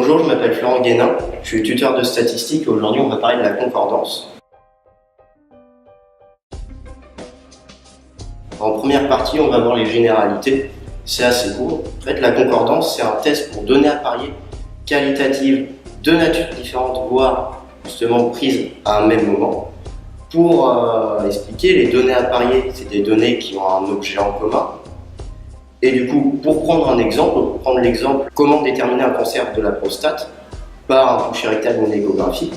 Bonjour, je m'appelle Florent Guénin, je suis tuteur de statistiques et aujourd'hui on va parler de la concordance. En première partie, on va voir les généralités, c'est assez court. En fait, la concordance, c'est un test pour données à parier qualitatives de nature différente, voire justement prises à un même moment. Pour expliquer, les données à parier, c'est des données qui ont un objet en commun. Et du coup, pour prendre un exemple, on peut prendre l'exemple comment déterminer un cancer de la prostate par un toucher rectal ou une échographie.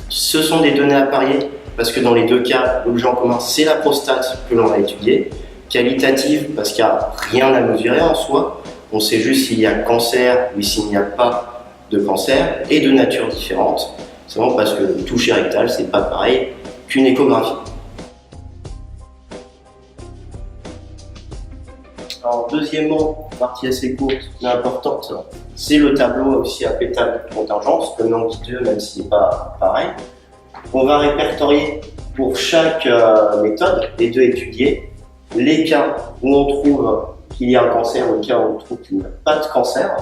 Ce sont des données à parier parce que dans les deux cas, l'objet en commun, c'est la prostate que l'on va étudier. Qualitative parce qu'il n'y a rien à mesurer en soi. On sait juste s'il y a cancer ou s'il n'y a pas de cancer. Et de nature différente. C'est vraiment parce que le toucher rectal, c'est pas pareil qu'une échographie. Alors, deuxièmement, partie assez courte mais importante, c'est le tableau aussi appelé tableau de contingence, le nom dit deux même s'il n'est pas pareil. On va répertorier pour chaque méthode les deux étudiés les cas où on trouve qu'il y a un cancer ou les cas où on trouve qu'il n'y a pas de cancer.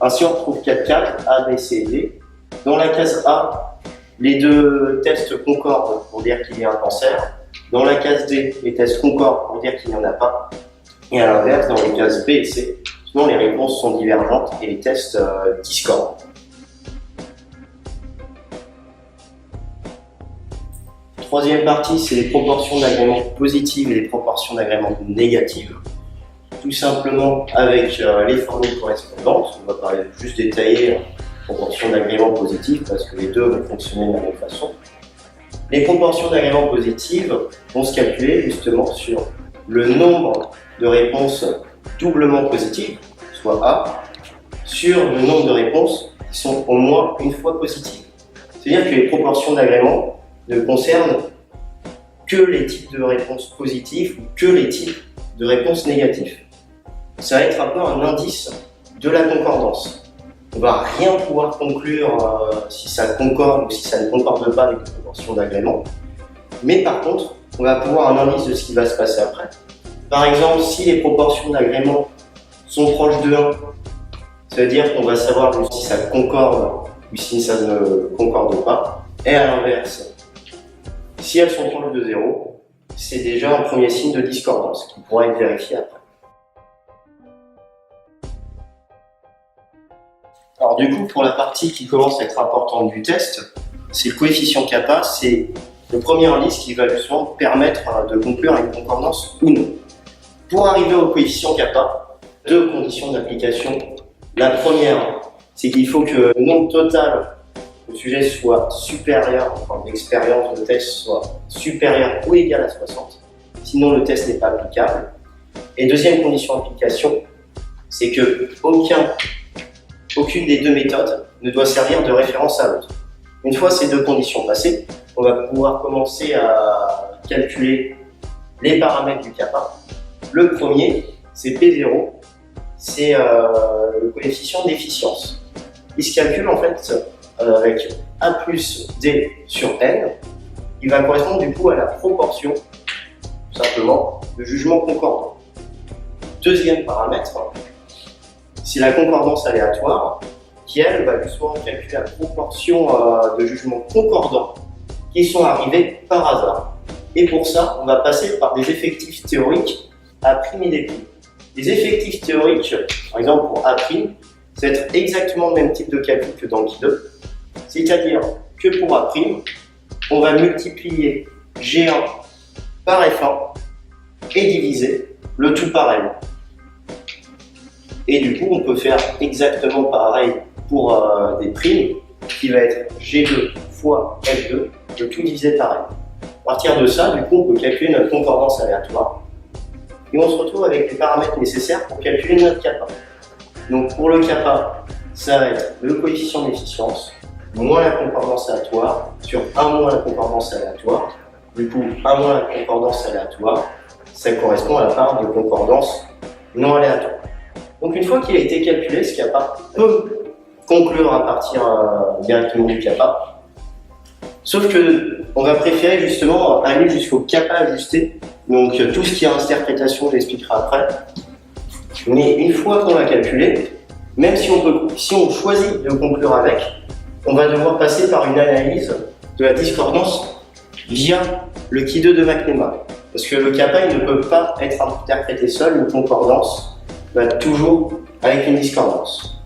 Ainsi, on retrouve 4 cases A, B, C et D. Dans la case A, les deux tests concordent pour dire qu'il y a un cancer. Dans la case D, les tests concordent pour dire qu'il n'y en a pas. Et à l'inverse, dans les cases B et C, souvent les réponses sont divergentes et les tests discordent. Troisième partie, c'est les proportions d'agrément positives et les proportions d'agrément négatives. Tout simplement avec les formules correspondantes. On va parler juste détailler proportions d'agrément positives parce que les deux vont fonctionner de la même façon. Les proportions d'agrément positives vont se calculer justement sur le nombre de réponses doublement positives, soit A, sur le nombre de réponses qui sont au moins une fois positives. C'est-à-dire que les proportions d'agrément ne concernent que les types de réponses positives ou que les types de réponses négatives. Ça va être un peu un indice de la concordance. On ne va rien pouvoir conclure si ça concorde ou si ça ne concorde pas avec les proportions d'agrément. Mais par contre, on va pouvoir un indice de ce qui va se passer après. Par exemple, si les proportions d'agrément sont proches de 1, ça veut dire qu'on va savoir si ça concorde ou si ça ne concorde pas. Et à l'inverse, si elles sont proches de 0, c'est déjà un premier signe de discordance qui pourra être vérifié après. Alors du coup, pour la partie qui commence à être importante du test, c'est le coefficient kappa, c'est le premier indice qui va justement permettre de conclure à une concordance ou non. Pour arriver au coefficient kappa, deux conditions d'application. La première, c'est qu'il faut que le nombre total du sujet soit supérieur, enfin l'expérience de test soit supérieure ou égale à 60, sinon le test n'est pas applicable. Et deuxième condition d'application, c'est que aucune des deux méthodes ne doit servir de référence à l'autre. Une fois ces deux conditions passées, on va pouvoir commencer à calculer les paramètres du kappa. Le premier, c'est P0, c'est le coefficient d'efficience. Il se calcule en fait avec A plus D sur N, qui va correspondre du coup à la proportion, tout simplement, de jugements concordants. Deuxième paramètre, c'est la concordance aléatoire, qui elle va justement calculer la proportion de jugements concordants qui sont arrivés par hasard. Et pour ça, on va passer par des effectifs théoriques A' et D'. Les effectifs théoriques, par exemple pour A', ça va être exactement le même type de calcul que dans Q2. C'est-à-dire que pour A', on va multiplier G1 par F1 et diviser le tout par L. Et du coup, on peut faire exactement pareil pour des primes, qui va être G2 fois F2, le tout divisé par L. À partir de ça, du coup, on peut calculer notre concordance aléatoire. Et on se retrouve avec les paramètres nécessaires pour calculer notre kappa. Donc pour le kappa, ça va être le coefficient d'efficience, moins la concordance aléatoire, sur 1 moins la concordance aléatoire. Du coup, 1 moins la concordance aléatoire, ça correspond à la part de concordance non aléatoire. Donc une fois qu'il a été calculé, ce kappa peut conclure à partir directement du kappa. Sauf que on va préférer justement aller jusqu'au kappa ajusté. Donc tout ce qui est interprétation, je l'expliquerai après. Mais une fois qu'on l'a calculé, Même si on choisit de conclure avec, on va devoir passer par une analyse de la discordance via le Qui2 de McNemar. Parce que le kappa il ne peut pas être interprété seul, une concordance va toujours avec une discordance.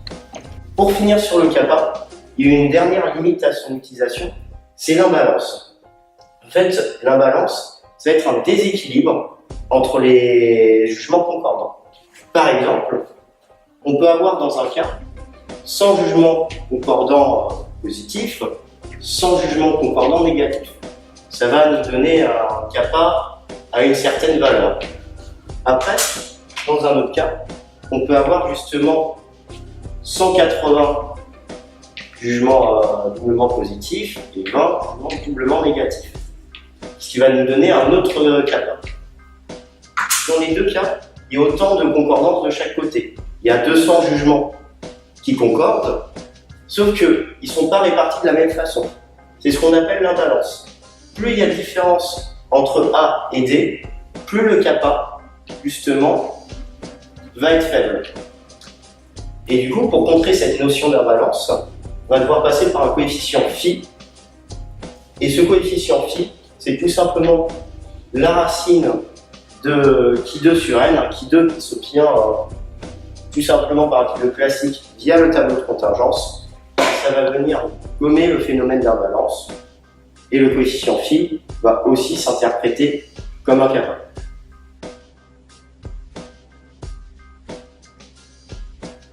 Pour finir sur le kappa, il y a une dernière limite à son utilisation, c'est l'imbalance. En fait, l'imbalance, ça va être un déséquilibre entre les jugements concordants. Par exemple, on peut avoir dans un cas, sans jugement concordant positif, sans jugement concordant négatif. Ça va nous donner un kappa à une certaine valeur. Après, dans un autre cas, on peut avoir justement 180 jugements doublement positifs et 20 jugements doublement négatifs. Ce qui va nous donner un autre kappa. Dans les deux cas, il y a autant de concordance de chaque côté. Il y a 200 jugements qui concordent, sauf qu'ils ne sont pas répartis de la même façon. C'est ce qu'on appelle l'imbalance. Plus il y a de différence entre A et D, plus le kappa, justement, va être faible. Et du coup, pour contrer cette notion d'imbalance, on va devoir passer par un coefficient phi. Et ce coefficient phi, c'est tout simplement la racine de Qui2 sur n, un Qui2 qui s'obtient tout simplement par un Qui2 classique via le tableau de contingence. Ça va venir gommer le phénomène d'imbalance. Et le coefficient phi va aussi s'interpréter comme un kappa.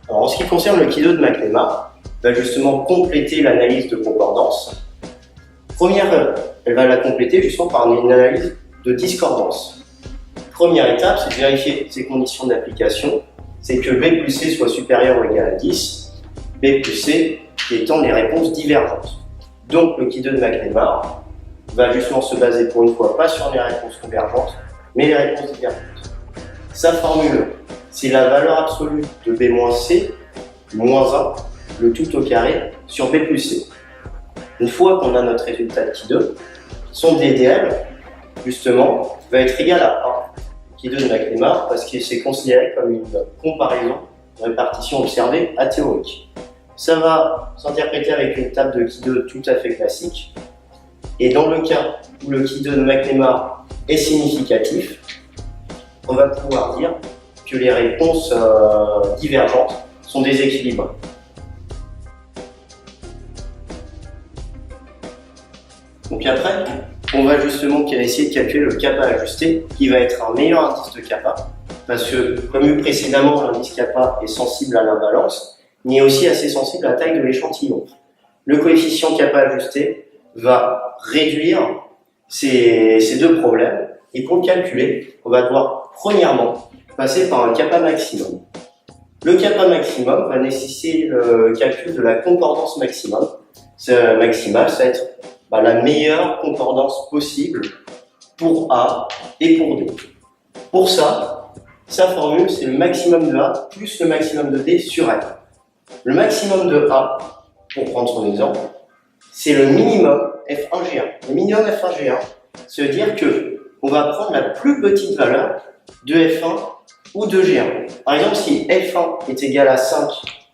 Alors, en ce qui concerne le Qui2 de McNemar, va justement compléter l'analyse de concordance. Première, elle va la compléter justement par une analyse de discordance. Première étape, c'est de vérifier ses conditions d'application, c'est que B plus C soit supérieur ou égal à 10, B plus C étant les réponses divergentes. Donc le Qui2 de McNemar va justement se baser pour une fois pas sur les réponses convergentes, mais les réponses divergentes. Sa formule, c'est la valeur absolue de B moins C moins 1, le tout au carré, sur B plus C. Une fois qu'on a notre résultat de Qui2, son DDL, justement, va être égal à 1. Qui2 de McNemar, parce que c'est considéré comme une comparaison de répartition observée athéorique. Ça va s'interpréter avec une table de Qui2 tout à fait classique. Et dans le cas où le Qui2 de McNemar est significatif, on va pouvoir dire que les réponses divergentes sont déséquilibrées. Donc après, on va justement essayer de calculer le kappa ajusté, qui va être un meilleur indice de kappa, parce que, comme vu précédemment, l'indice kappa est sensible à l'imbalance, mais est aussi assez sensible à la taille de l'échantillon. Le coefficient kappa ajusté va réduire ces deux problèmes, et pour le calculer, on va devoir premièrement passer par un kappa maximum. Le kappa maximum va nécessiter le calcul de la concordance maximum. Maximale, ça va être la meilleure concordance possible pour A et pour D. Pour ça, sa formule, c'est le maximum de A plus le maximum de D sur N. Le maximum de A, pour prendre son exemple, c'est le minimum F1G1. Le minimum F1G1, ça veut dire qu'on va prendre la plus petite valeur de F1 ou de G1. Par exemple, si F1 est égal à 5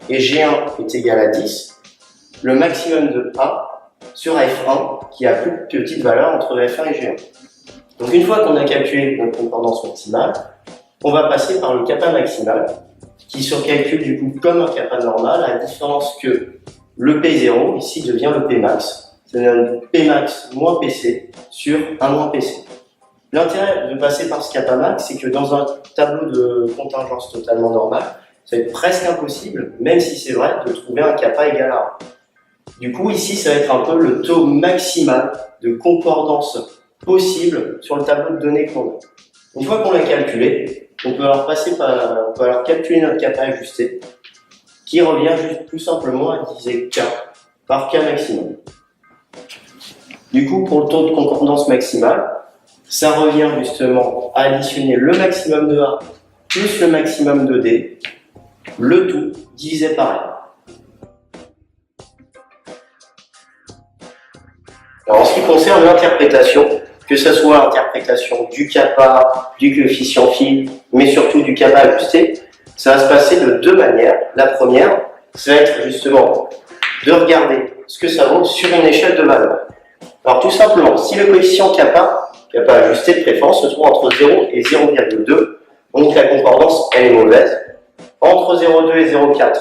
et G1 est égal à 10, le maximum de A sur F1 qui a la plus petite valeur entre F1 et G1. Donc une fois qu'on a calculé notre concordance maximale, on va passer par le kappa maximal qui se calcule du coup comme un kappa normal, à la différence que le P0 ici devient le Pmax. C'est le Pmax moins PC sur 1 moins PC. L'intérêt de passer par ce kappa max, c'est que dans un tableau de contingence totalement normal, ça va être presque impossible, même si c'est vrai, de trouver un kappa égal à 1. Du coup, ici, ça va être un peu le taux maximal de concordance possible sur le tableau de données qu'on a. Une fois qu'on l'a calculé, on peut alors calculer notre kappa ajusté, qui revient juste tout simplement à diviser K par K maximum. Du coup, pour le taux de concordance maximale, ça revient justement à additionner le maximum de A plus le maximum de D, le tout divisé par N. Alors, en ce qui concerne l'interprétation, que ce soit l'interprétation du kappa, du coefficient phi, mais surtout du kappa ajusté, Ça va se passer de deux manières. La première, ça va être justement de regarder ce que ça vaut sur une échelle de valeur. Alors tout simplement, si le coefficient kappa ajusté de préférence, se trouve entre 0 et 0,2, donc la concordance elle est mauvaise. Entre 0,2 et 0,4,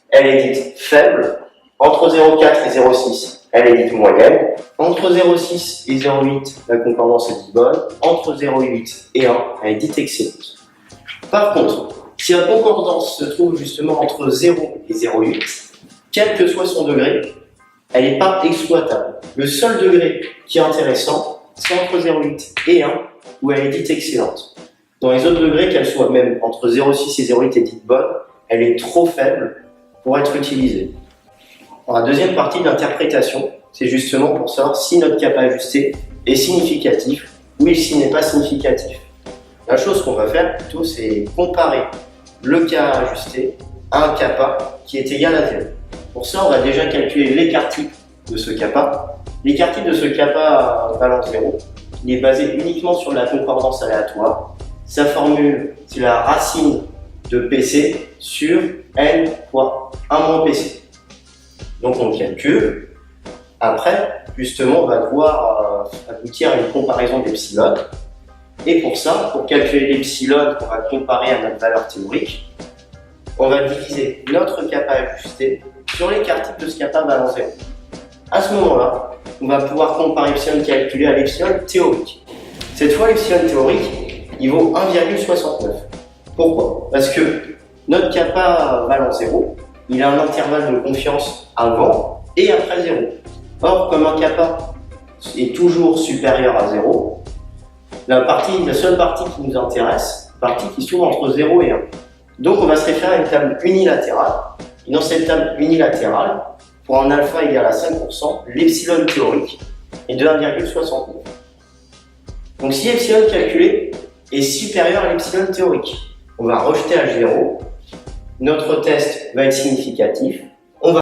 elle est dite faible. Entre 0,4 et 0,6, elle est dite moyenne. Entre 0,6 et 0,8, la concordance est dite bonne. Entre 0,8 et 1, elle est dite excellente. Par contre, si la concordance se trouve justement entre 0 et 0,8, quel que soit son degré, elle n'est pas exploitable. Le seul degré qui est intéressant, c'est entre 0,8 et 1, où elle est dite excellente. Dans les autres degrés, qu'elle soit même entre 0,6 et 0,8 est dite bonne, elle est trop faible pour être utilisée. Alors, la deuxième partie de l'interprétation, c'est justement pour savoir si notre kappa ajusté est significatif ou s'il n'est pas significatif. La chose qu'on va faire plutôt, c'est comparer le Ka ajusté à un kappa qui est égal à 0. Pour ça, on va déjà calculer l'écart type de ce kappa. L'écart type de ce kappa valant 0, il est basé uniquement sur la concordance aléatoire. Sa formule, c'est la racine de PC sur N fois 1 moins PC. Donc on calcule. Après, justement, on va devoir aboutir à une comparaison d'epsilon. Et pour ça, pour calculer l'epsilon qu'on va comparer à notre valeur théorique, on va diviser notre kappa ajusté sur l'écart type de ce kappa valant 0. À ce moment-là, on va pouvoir comparer l'epsilon calculé à l'epsilon théorique. Cette fois, l'epsilon théorique, il vaut 1,69. Pourquoi? Parce que notre kappa valant 0, il a un intervalle de confiance avant et après 0. Or, comme un kappa est toujours supérieur à 0, la seule partie qui nous intéresse, la partie qui se trouve entre 0 et 1. Donc, on va se référer à une table unilatérale. Et dans cette table unilatérale, pour un alpha égal à 5%, l'epsilon théorique est de 1,69. Donc, si l'epsilon calculé est supérieur à l'epsilon théorique, on va rejeter H0. Notre test va être significatif.